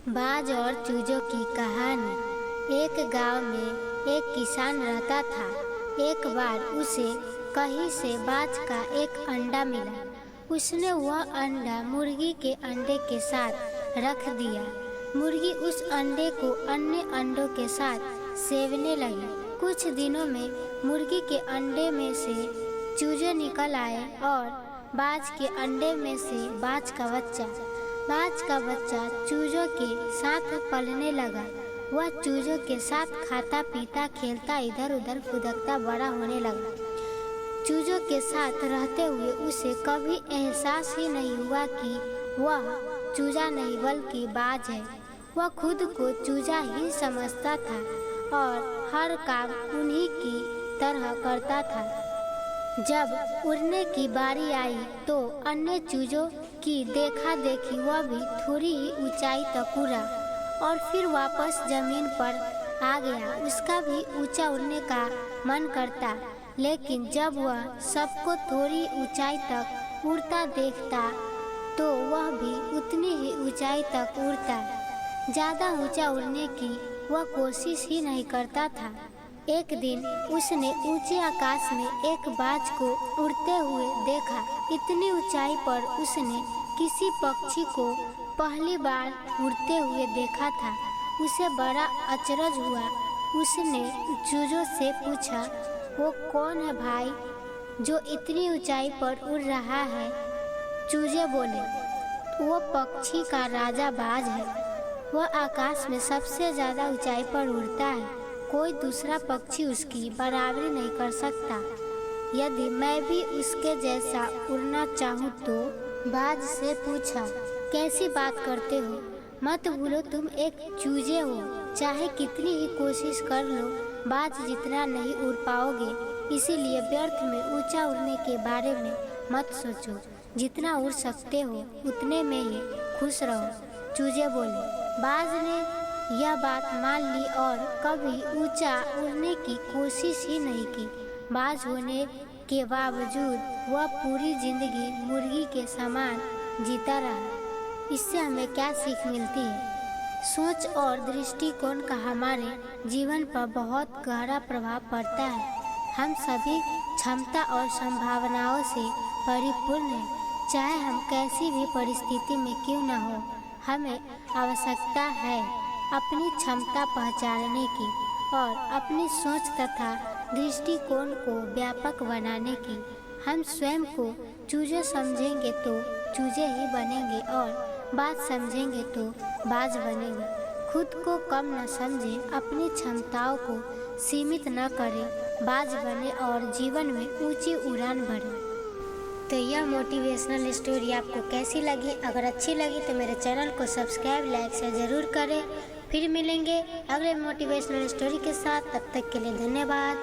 बाज और चूजों की कहानी। एक गांव में एक किसान रहता था। एक बार उसे कहीं से बाज का एक अंडा मिला। उसने वह अंडा मुर्गी के अंडे के साथ रख दिया। मुर्गी उस अंडे को अन्य अंडों के साथ सेवने लगी। कुछ दिनों में मुर्गी के अंडे में से चूजे निकल आए और बाज के अंडे में से बाज का बच्चा चूजों के साथ पलने लगा। वह चूजों के साथ खाता पीता खेलता इधर उधर फुदकता बड़ा होने लगा। चूजों के साथ रहते हुए उसे कभी एहसास ही नहीं हुआ कि वह चूजा नहीं बल्कि बाज है। वह खुद को चूजा ही समझता था और हर काम उन्हीं की तरह करता था। जब उड़ने की बारी आई तो अन्य चूजों की देखा देखी वह भी थोड़ी ही ऊंचाई तक उड़ा और फिर वापस जमीन पर आ गया। उसका भी ऊंचा उड़ने का मन करता, लेकिन जब वह सबको थोड़ी ऊंचाई तक उड़ता देखता तो वह भी उतनी ही ऊंचाई तक उड़ता। ज़्यादा ऊंचा उड़ने की वह कोशिश ही नहीं करता था। एक दिन उसने ऊंचे आकाश में एक बाज को उड़ते हुए देखा। इतनी ऊंचाई पर उसने किसी पक्षी को पहली बार उड़ते हुए देखा था। उसे बड़ा अचरज हुआ। उसने चूजों से पूछा, वो कौन है भाई जो इतनी ऊंचाई पर उड़ रहा है? चूजे बोले, वो पक्षी का राजा बाज है। वह आकाश में सबसे ज़्यादा ऊंचाई पर उड़ता है। कोई दूसरा पक्षी उसकी बराबरी नहीं कर सकता। यदि मैं भी उसके जैसा उड़ना चाहूँ तो? बाज से पूछा, कैसी बात करते हो? मत भूलो तुम एक चूजे हो। चाहे कितनी ही कोशिश कर लो, बाज जितना नहीं उड़ पाओगे। इसीलिए व्यर्थ में ऊंचा उड़ने के बारे में मत सोचो। जितना उड़ सकते हो उतने में ही खुश रहो। चूजे बोले। बाज ने यह बात मान ली और कभी ऊंचा उड़ने की कोशिश ही नहीं की। बाज होने के बावजूद वह पूरी जिंदगी मुर्गी के समान जीता रहा। इससे हमें क्या सीख मिलती है? सोच और दृष्टिकोण का हमारे जीवन पर बहुत गहरा प्रभाव पड़ता है। हम सभी क्षमता और संभावनाओं से परिपूर्ण हैं। चाहे हम कैसी भी परिस्थिति में क्यों न हो, हमें आवश्यकता है अपनी क्षमता पहचानने की और अपनी सोच तथा दृष्टिकोण को व्यापक बनाने की। हम स्वयं को चूजे समझेंगे तो चूजे ही बनेंगे और बाज समझेंगे तो बाज बनेंगे। खुद को कम न समझें, अपनी क्षमताओं को सीमित न करें, बाज बने और जीवन में ऊंची उड़ान भरें। तो यह मोटिवेशनल स्टोरी आपको कैसी लगी? अगर अच्छी लगी तो मेरे चैनल को सब्सक्राइब लाइक शेयर ज़रूर करें। फिर मिलेंगे अगले मोटिवेशनल स्टोरी के साथ। तब तक के लिए धन्यवाद।